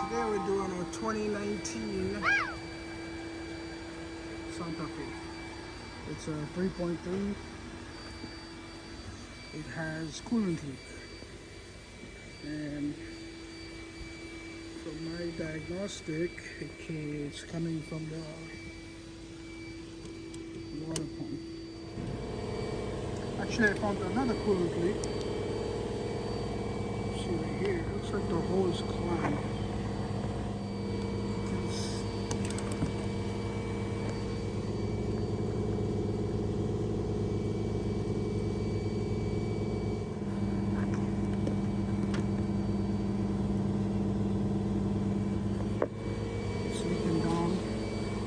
Today we're doing a 2019 Santa Fe. It's a 3.3. It has coolant leak. And from my diagnostic, it's coming from the water pump. Actually, I found another coolant leak. See right here, it looks like the hose clamped.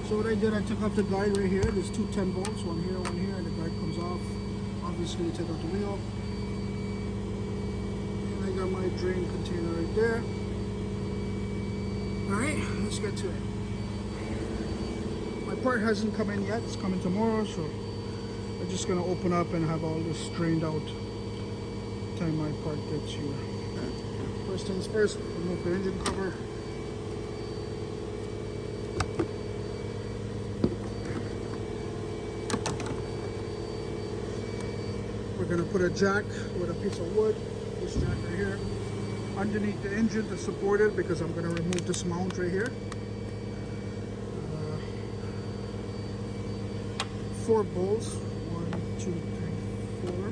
So what I did, I took off the guide right here. There's two 10 bolts, one here, and the guide comes off. Obviously, you take out the wheel. And I got my drain container right there. Alright, let's get to it. My part hasn't come in yet. It's coming tomorrow, so I'm just going to open up and have all this drained out by the time my part gets here. First things first, remove the engine cover. We're going to put a jack with a piece of wood, this jack right here, underneath the engine to support it, because I'm going to remove this mount right here. 4 bolts, 1, 2, 3, 4,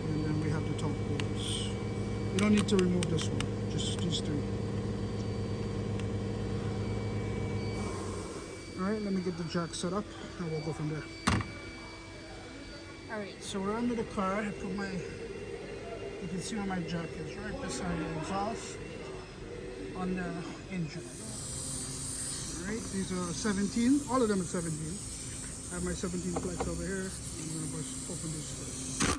and then we have the top bolts. You don't need to remove this one, just these 3. Alright, let me get the jack set up and we'll go from there. Alright, so we're under the car. I put my, you can see where my jack is, right beside the exhaust on the engine. Alright, these are 17, all of them are 17. I have my 17 flex over here. I'm going to just open this first.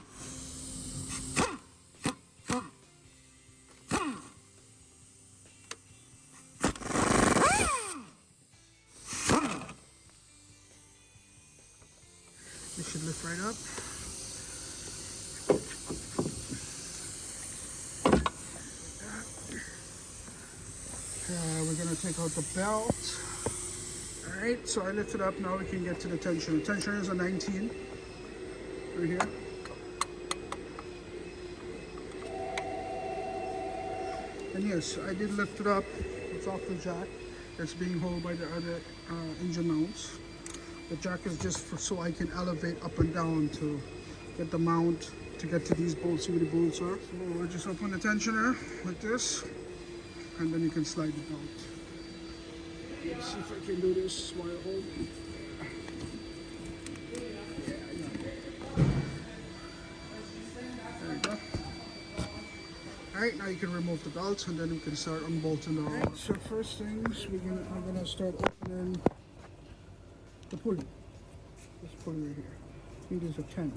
It should lift right up. We're going to take out the belt. Alright, so I lift it up. Now we can get to the tensioner. The tensioner is a 19 right here. And yes, I did lift it up. It's off the jack. It's being held by the other engine mounts. The jack is just so I can elevate up and down to get the mount to get to these bolts. See where the bolts are? So we'll just open the tensioner like this, and then you can slide it out. Let's see if I can do this while I hold it. There you go. Alright, now you can remove the belts, and then we can start unbolting the rods. So first things, I'm gonna start opening the pulley. This pulley right here. I think there's a 10.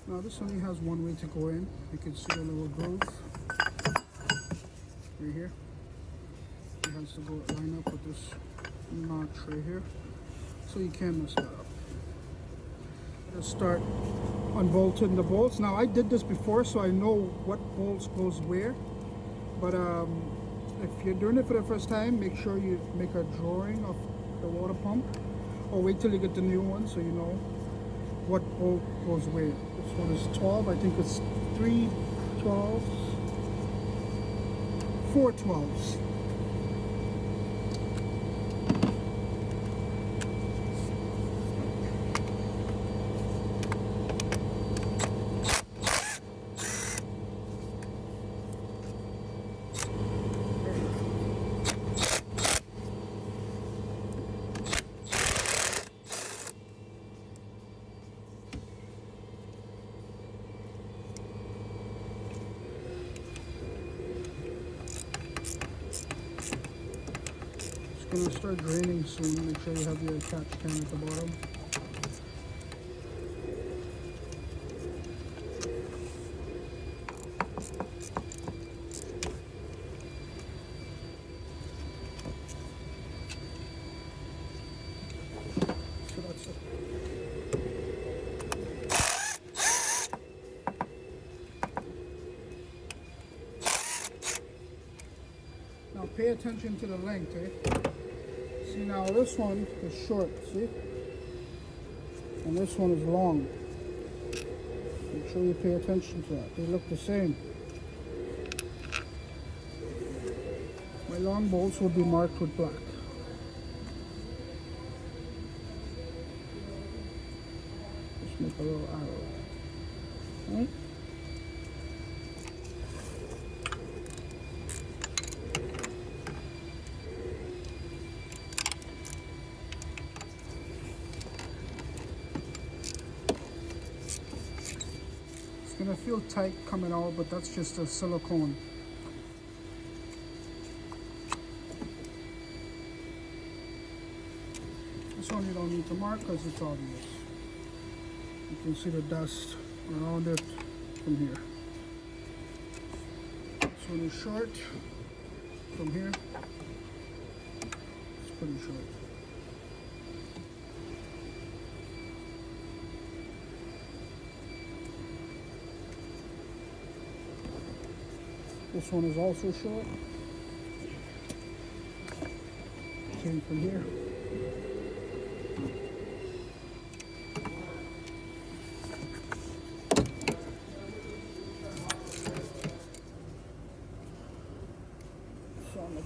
Now this only has one way to go in. You can see the little groove right here. It has to go line up with this notch right here, so you can't mess that up. Let's start unbolting the bolts. Now I did this before, so I know what bolts goes where. But if you're doing it for the first time, make sure you make a drawing of the water pump, or wait till you get the new one so you know what bolt goes where. This one is 12. I think it's 3 12s, 4 12s. It's gonna start draining soon. Make sure you have your catch can at the bottom. pay attention to the length, eh? See, now this one is short, see? And this one is long. Make sure you pay attention to that. They look the same. My long bolts will be marked with black. Just make a little arrow. Right? It's gonna feel tight coming out, but that's just a silicone. This one you don't need to mark because it's obvious. You can see the dust around it from here. This one is short from here. It's pretty short. This one is also short. Came from here.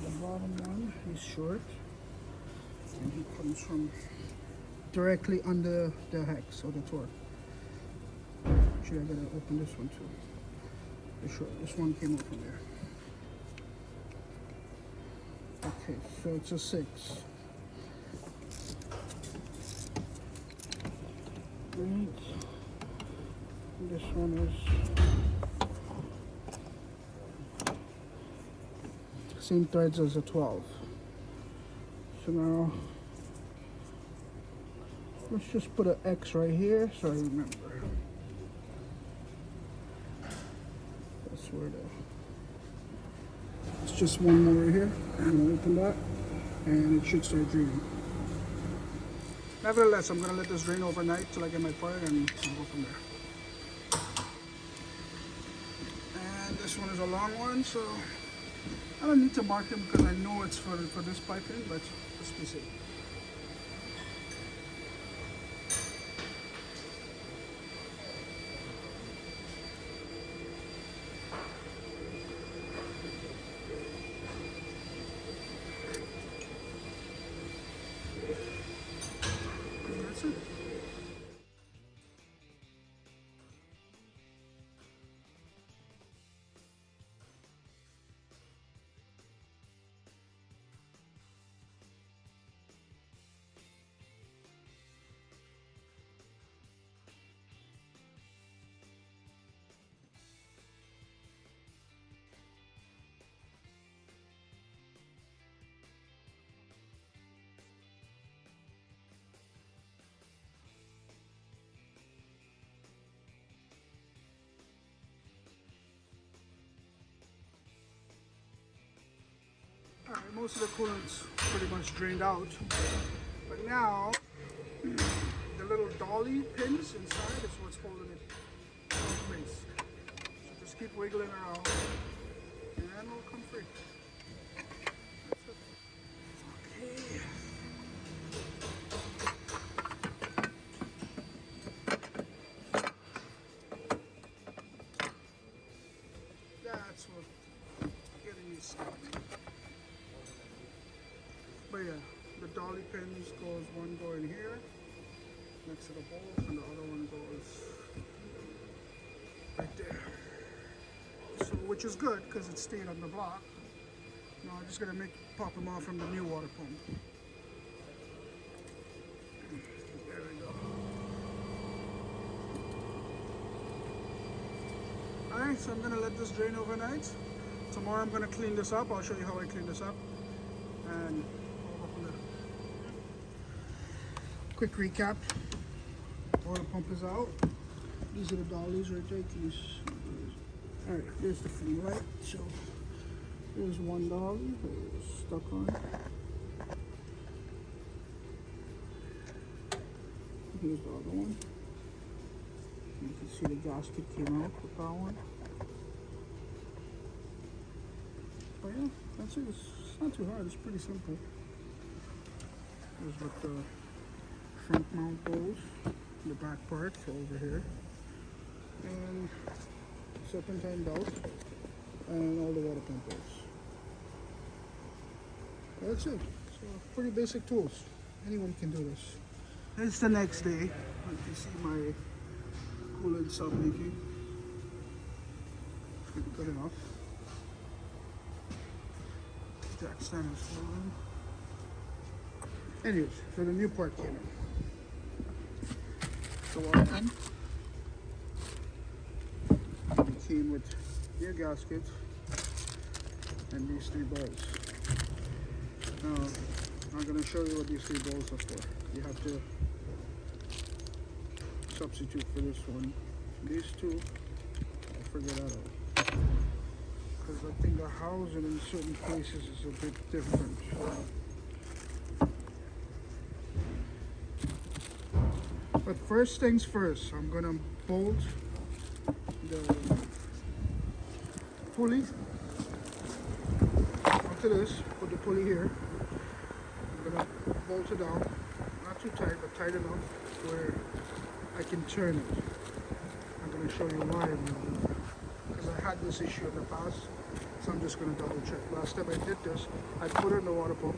The bottom one is short, and he comes from directly under the hex or the torque. Actually, I gotta open this one too. The short. This one came up from there. Okay, so it's a 6. Right. This one is same threads as a 12. So now let's just put an X right here so I remember. That's where it's just one more right here. I'm gonna open that and it should start draining. Nevertheless, I'm gonna let this drain overnight till I get my part and I'll go from there. And this one is a long one, so I don't need to mark them because I know it's for this piping, but just be safe. And that's it. Alright, most of the coolant's pretty much drained out, but now the little dolly pins inside is what's holding it in place. So just keep wiggling around and it'll come free. That's it. Okay. That's what getting it started. But yeah, the dolly pins goes one going here next to the bolt, and the other one goes right there. So, which is good because it stayed on the block. Now I'm just gonna pop them off from the new water pump. There we go. Alright, so I'm gonna let this drain overnight. Tomorrow I'm gonna clean this up. I'll show you how I clean this up. And quick recap. Water pump is out. These are the dollies right there. Alright, there's the free light. So there's one dolly stuck on. Here's the other one. You can see the gasket came out with that one. But yeah, that's it. It's It's not too hard, it's pretty simple. There's what the front mount goes, the back parts over here, and serpentine belt, and all the water pump bolts. That's it. So pretty basic tools. Anyone can do this. It's the next day. You can see my coolant stop leaking. It's good enough. Jack stand is falling. Anyways, so the new part came in. The water pump. It came with gear gasket and these 3 bolts. Now, I'm going to show you what these 3 bolts are for. You have to substitute for this one. These 2, I'll figure that out. Because I think the housing in certain places is a bit different. But first things first, I'm going to bolt the pulley onto this, put the pulley here. I'm going to bolt it down, not too tight, but tight enough where I can turn it. I'm going to show you why I'm going to do that. Because I had this issue in the past, so I'm just going to double check. Last time I did this, I put it in the water pump,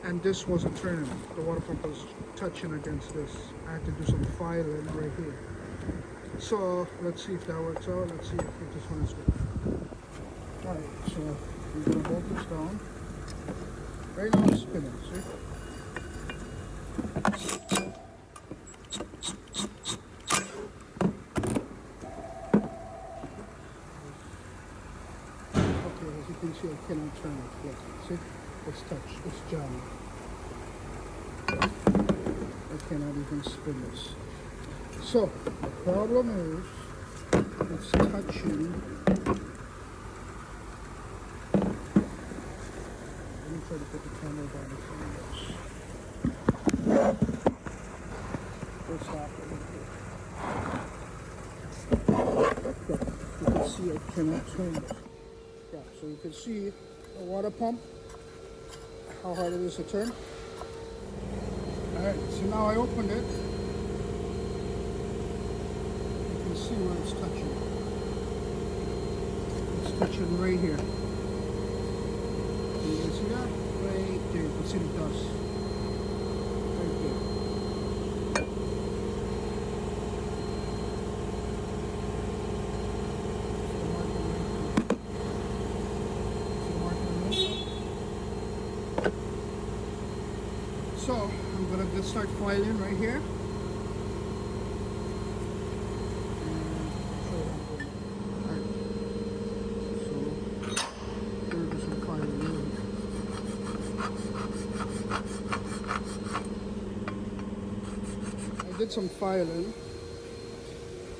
and this wasn't turning. The water pump was touching against this. I had to do some filing right here. So let's see if that works out. Let's see if this one is good. Alright, so I'm going to bolt this down. Right now it's spinning, see? Okay, as you can see, I cannot turn it. Look, see? It's touch, it's jammed. I cannot even spin this. So, the problem is, it's touching. Let me try to put the camera down in front of this. What's happening here? You can see I cannot turn it. Yeah, so you can see the water pump, how hard it is to turn. Alright, so now I opened it. You can see where it's touching. It's touching right here. You can see that? Right there. You can see the dust. Right there. So I'm gonna just start filing right here. I did some filing. You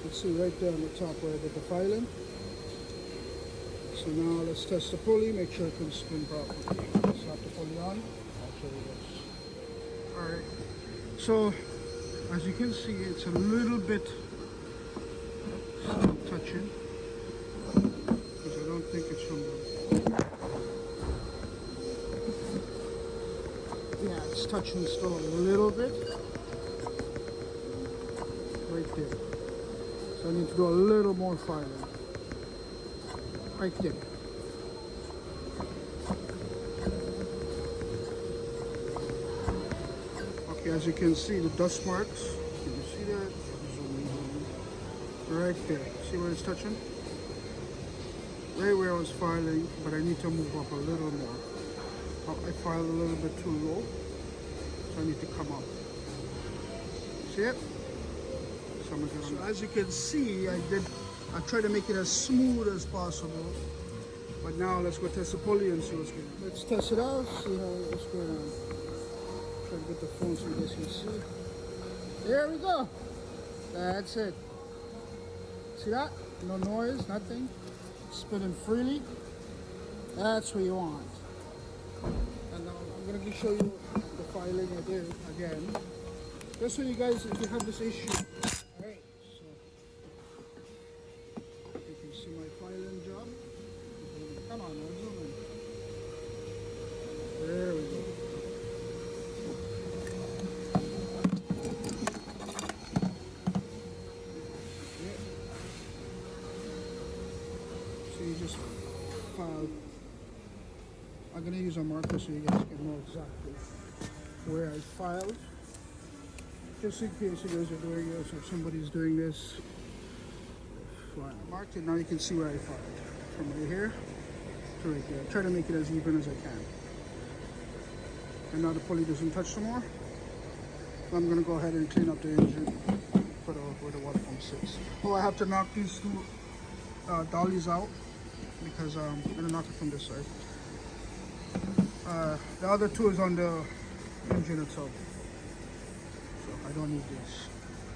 can see right there on the top where I did the filing. So now let's test the pulley, make sure it can spin properly. Slap the pulley on. I'll show you this. Alright, so as you can see, it's a little bit still touching because I don't think it's from the... Yeah, it's touching still a little bit right there. So I need to do a little more filing right there. As you can see, the dust marks. Can you see that? Right there. See where it's touching? Right where I was filing, but I need to move up a little more. I filed a little bit too low, so I need to come up. See it? So as you can see, I tried to make it as smooth as possible. But now let's go test the pulley and see what's going on. Let's test it out, see what's going on. Try to get the phone so you guys can see. There we go. That's it. See that? No noise, nothing. Spinning freely. That's what you want. And now I'm going to show you the filing I did again. Just so you guys, if you have this issue. Alright, so you can see my filing job. Come on, now zoom in. marker so you guys can know exactly where I filed. Just in case you guys are doing this, or if somebody's doing this. Fine. Marked it, now you can see where I filed. From right here to right there. Try to make it as even as I can. And now the pulley doesn't touch some more. I'm going to go ahead and clean up the engine for where the water pump sits. Oh, I have to knock these two dollies out because I'm going to knock it from this side. The other two is on the engine itself, so I don't need this.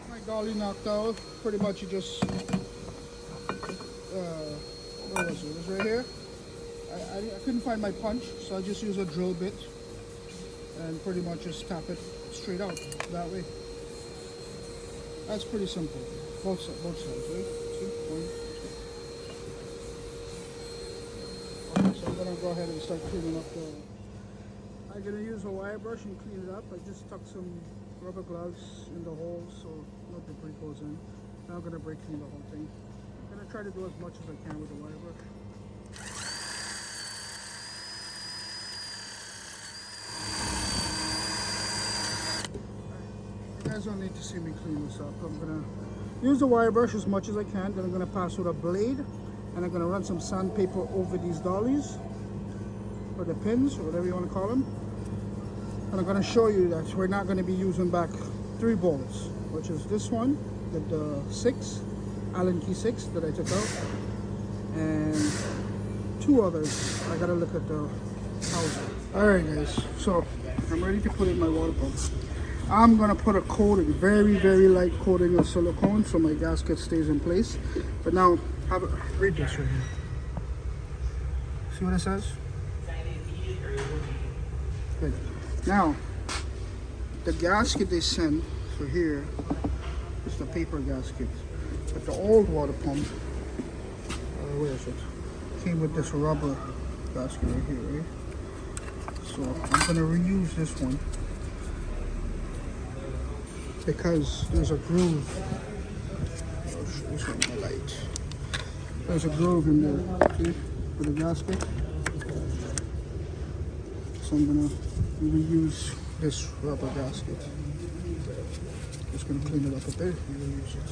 My dolly knocked out. Pretty much you just where was it? It was right here. I couldn't find my punch, so I just use a drill bit and pretty much just tap it straight out that way. That's pretty simple. Both sides, right? See? One, two. Okay, so I'm gonna go ahead and start cleaning up the. I'm gonna use a wire brush and clean it up. I just stuck some rubber gloves in the holes so no debris goes in. Now I'm gonna brake clean the whole thing. I'm gonna try to do as much as I can with the wire brush. You guys don't need to see me clean this up. I'm gonna use the wire brush as much as I can. Then I'm gonna pass with a blade, and I'm gonna run some sandpaper over these dollies, or the pins, or whatever you want to call them. And I'm gonna show you that we're not gonna be using back 3 bolts, which is this one, the 6, Allen key 6 that I took out, and 2 others. I gotta look at the housing. All right, guys. So I'm ready to put in my water pump. I'm gonna put a coating, very, very light coating of silicone so my gasket stays in place. But now, read this right here. See what it says? Good. Now, the gasket they send for here is the paper gasket. But the old water pump, where is it? Came with this rubber gasket right here, right? So I'm gonna reuse this one because there's a groove. This one, my light. There's a groove in there, see, for the gasket. So I'm gonna reuse this rubber gasket. Just gonna clean it up a bit and reuse it.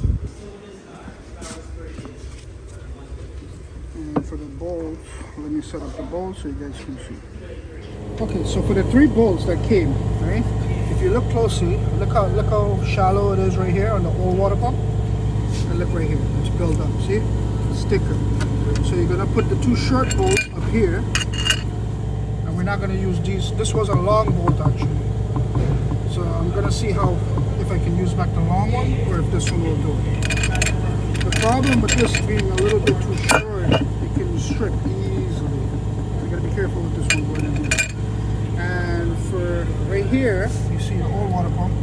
And for the bolts, let me set up the bolts so you guys can see. Okay, so for the 3 bolts that came, right? If you look closely, look how shallow it is right here on the old water pump. And look right here, it's built up, see? It's thicker. So you're gonna put the 2 short bolts up here. And we're not gonna use these. This was a long bolt actually. So I'm gonna see if I can use back the long one or if this one will do. The problem with this being a little bit too short, it can strip easily. You gotta be careful with this one going in here. And for right here, you see the old water pump,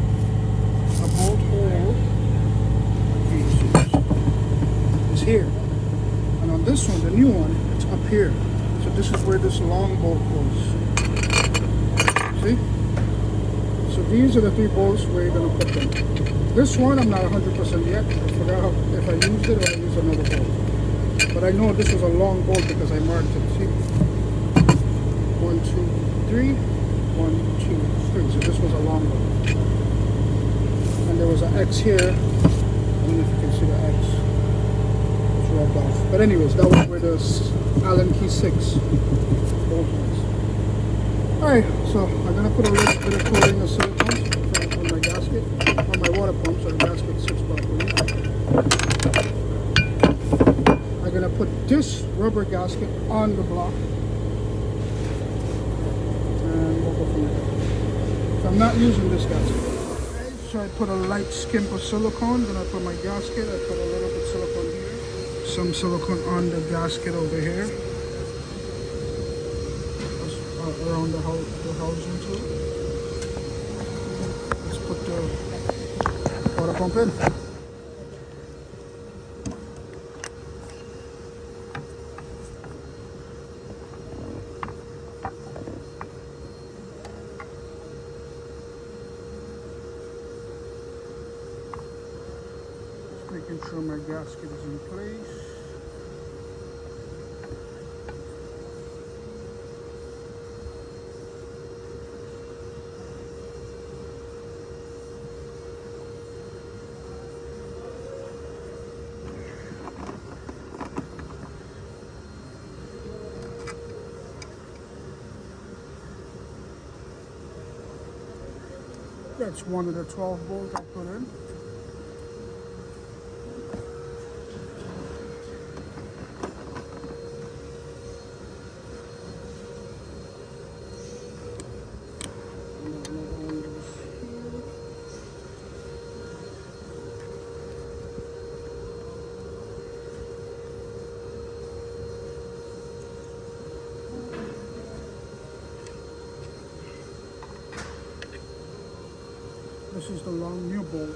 the bolt hole is here. And on this one, the new one, it's up here. So this is where this long bolt goes. See? So these are the 3 bolts where you're gonna put them. This one, I'm not 100% yet. I forgot if I used it or I used another bolt. But I know this was a long bolt because I marked it. See? 1, 2, 3. 1, 2, 3. So this was a long bolt. And there was an X here. I don't know if you can see the X. It's rubbed off. But anyways, that was where this Allen key 6 bolt was. Alright, so I'm gonna put a little bit of coating of silicone on my gasket, on my water pump, so the gasket sits properly. I'm gonna put this rubber gasket on the block, and we'll go from there. So I'm not using this gasket. So I put a light skimp of silicone, then I put my gasket, I put a little bit of silicone here, some silicone on the gasket over here. Around the housing too. Let's put the water pump in. Just making sure my gasket is in place. That's one of the 12 bolts I put in. This is the long new bolt.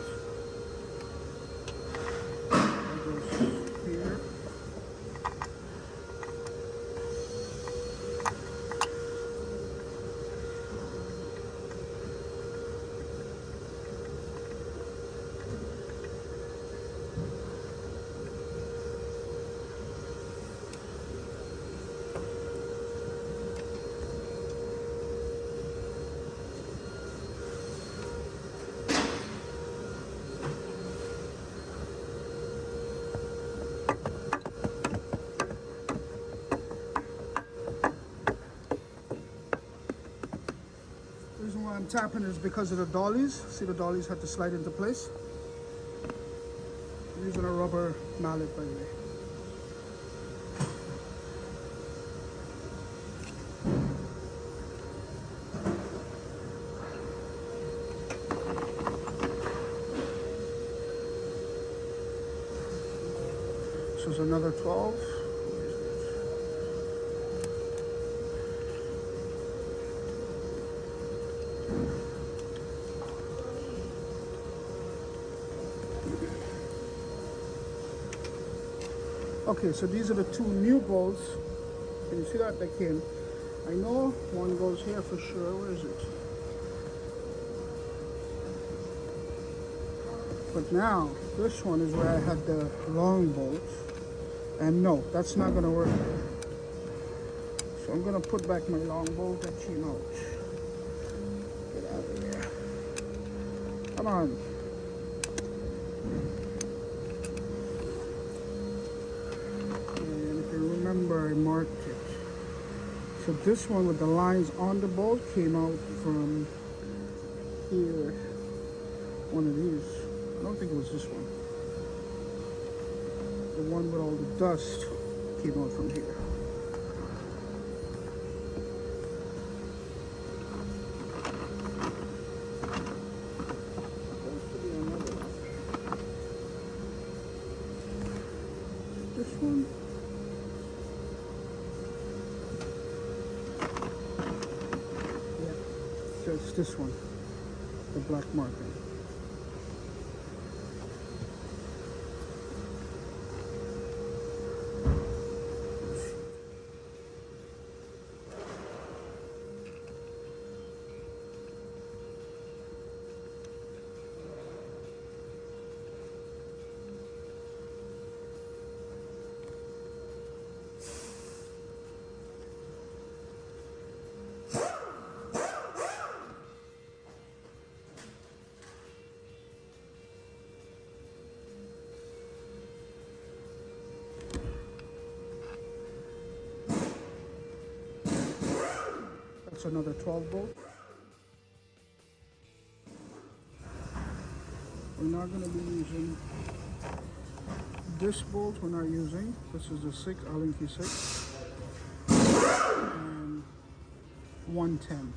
That goes here. The reason why I'm tapping is because of the dollies. See, the dollies had to slide into place. I'm using a rubber mallet, by the way. This is another 12. Okay, so these are the two new bolts. Can you see that? They came. I know one goes here for sure. Where is it? But now, this one is where I had the long bolt. And no, that's not going to work. So I'm going to put back my long bolt that came out. Get out of here. Come on. Remember, I marked it. So this one with the lines on the bolt came out from here. One of these. I don't think it was this one. The one with all the dust came out from here. Supposed to be another one. This one. So it's this one, the black marking. That's another 12 bolt. We're not going to be using this bolt. We're not using. This is the 6 Allen key 6 and 110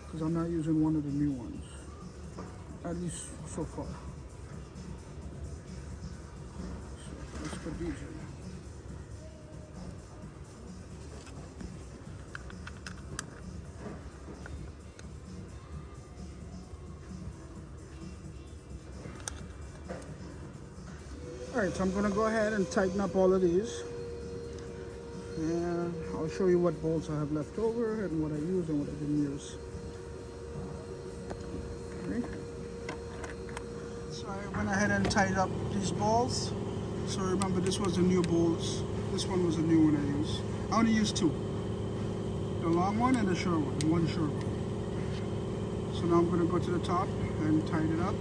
because I'm not using one of the new ones, at least so far. So let's put these in. Alright, so I'm going to go ahead and tighten up all of these. And I'll show you what bolts I have left over and what I use and what I didn't use. Okay. So I went ahead and tied up these bolts. So remember, this was the new bolts. This one was the new one I used. I only used two. The long one and the short one short one. So now I'm going to go to the top and tighten it up.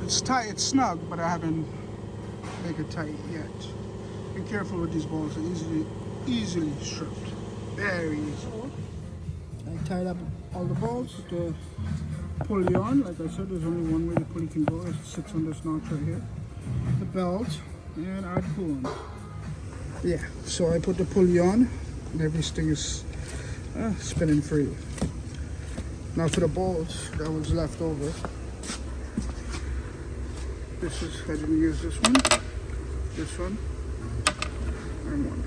It's tight, it's snug, but I haven't made it tight yet. Be careful with these bolts, they're easily stripped. Very easy. I tied up all the bolts. The pulley on, like I said, there's only one way the pulley can go. It sits on this notch right here. The belt and add coolant. Yeah, so I put the pulley on and everything is spinning free. Now for the bolts that was left over, this is, I didn't use this one, and one.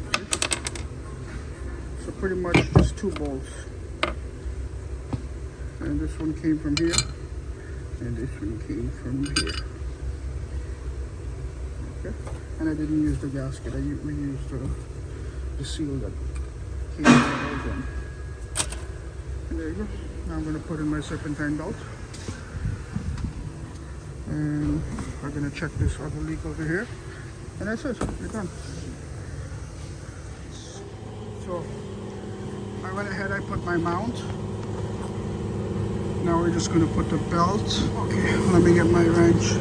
So pretty much just 2 bolts. And this one came from here, and this one came from here. Okay, and I didn't use the gasket. I reused the seal that came from the old one. And there you go. Now I'm going to put in my serpentine belt. And we're going to check this other leak over here. And that's it. We're done. So I went ahead, I put my mount. Now we're just going to put the belt. Okay, let me get my wrench.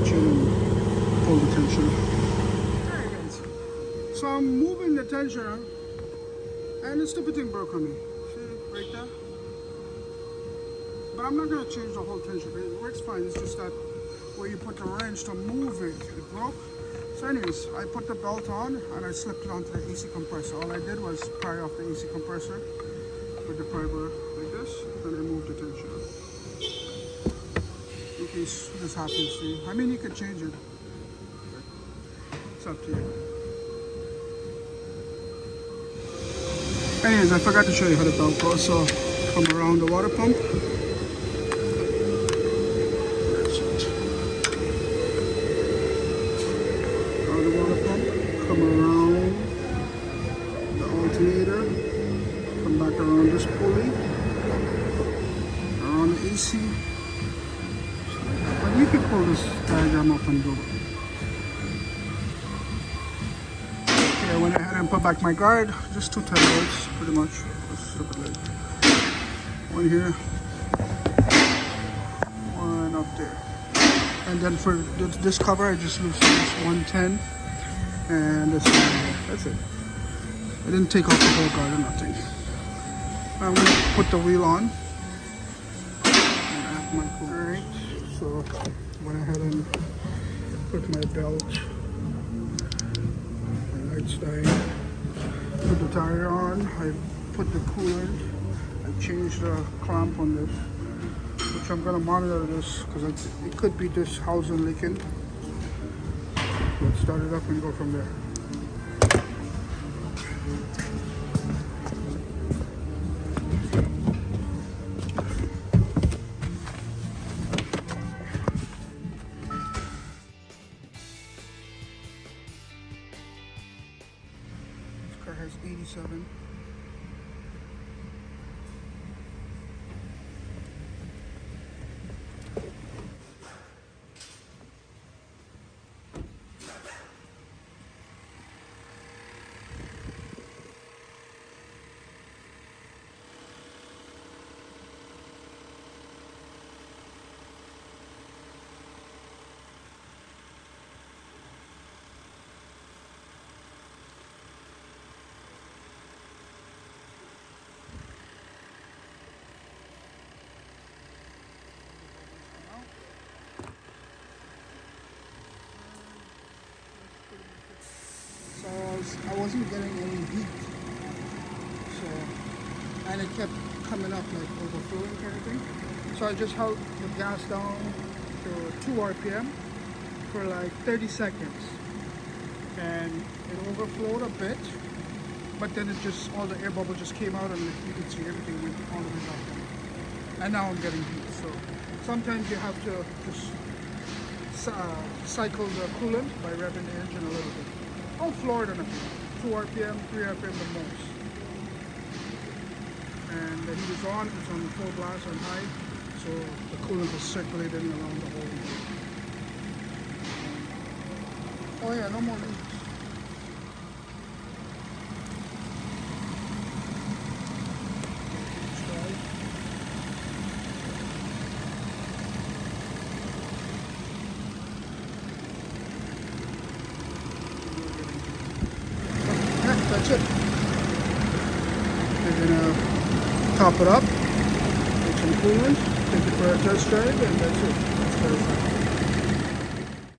And pull the tensioner. Alright guys. So I'm moving the tensioner and the stupid thing broke on me. See, right there? But I'm not going to change the whole tensioner. It works fine. It's just that where you put the wrench to move it, it broke. So anyways, I put the belt on and I slipped it onto the AC compressor. All I did was pry off the AC compressor with the pry bar like this, and I moved the tensioner. In case this happens to you. I mean, you could change it. It's up to you. Anyways, I forgot to show you how the belt goes. So come around the water pump. That's it. Around the water pump. Come around the alternator. Come back around this pulley. Around the AC. But you can pull this diagram up and do it. Okay, I went ahead and put back my guard. Just 2 10 bolts, pretty much. One here, one up there. And then for this cover, I just loosened this 110 and this one here. That's it. I didn't take off the whole guard or nothing. I'm going to put the wheel on and add my coolant. So I went ahead and put my belt, my lights dying, put the tire on, I put the coolant, I changed the clamp on this, which I'm going to monitor this because it could be this housing leaking. Let's start it up and go from there. Has 87. I wasn't getting any heat, so, and it kept coming up like overflowing kind of thing. So I just held the gas down to 2 RPM for like 30 seconds, and it overflowed a bit, but then it just, all the air bubble just came out and you could see everything went all the way down. And now I'm getting heat, so sometimes you have to just cycle the coolant by revving the engine a little bit. I'll floor it enough. 2 RPM, 3 RPM the most. And the heat is on, it's on full blast on high, so the coolant is circulating around the whole unit. Oh yeah, no more leaks. That's it. There We're gonna top it up, put some coolant, take it for a test drive, and that's it. That's very fun.